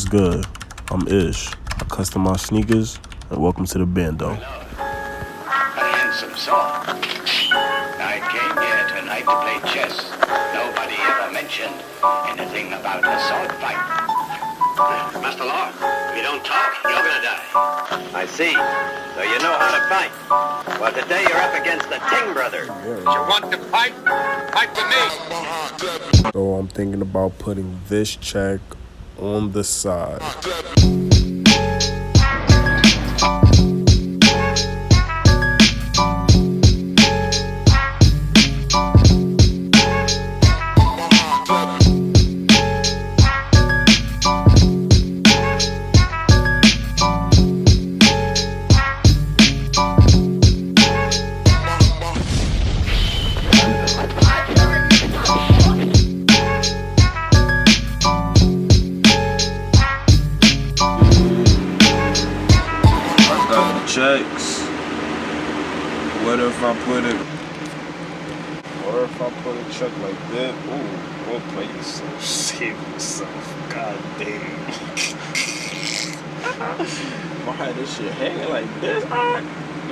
What's good? I'm Ish. I custom my sneakers, and welcome to the bando. A handsome song. I came here tonight to play chess. Nobody ever mentioned anything about a sword fight. Master Law, if you don't talk, you're gonna die. I see. So you know how to fight. Well, today you're up against the Ting brothers. You want to fight? Fight with me. So I'm thinking about putting this check on the side. Checks. What if I put a check like that? Ooh, we'll play yourself. Save yourself. God damn. If I had this shit hanging like this,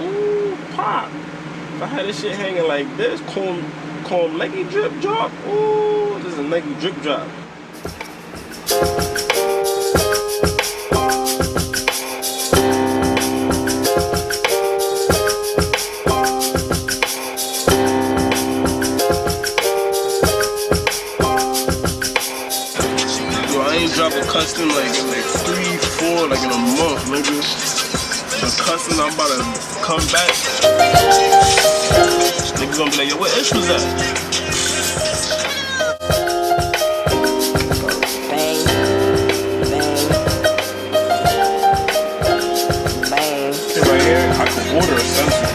ooh, pop. If I had this shit hanging like this, calm Nike drip drop. Ooh, this is a Nike drip drop. Drop a custom like 3, 4, like in a month, nigga. The custom, I'm about to come back. Niggas gonna be like, yo, what Ish was that? Bang, bang, bang. Okay, right here, I could order a sensor.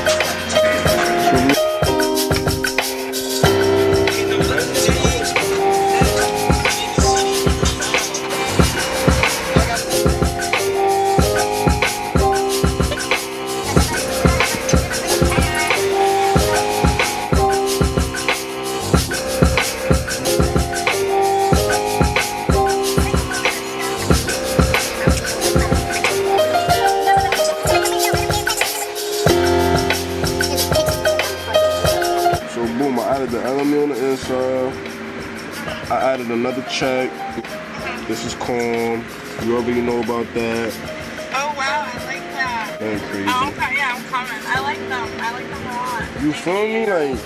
Boom, I added the enemy on the inside. I added another check. This is calm. You already know about that. Oh wow, I like that. Ain't crazy. Oh, okay, yeah, I'm coming. I like them a lot. You feel me? Like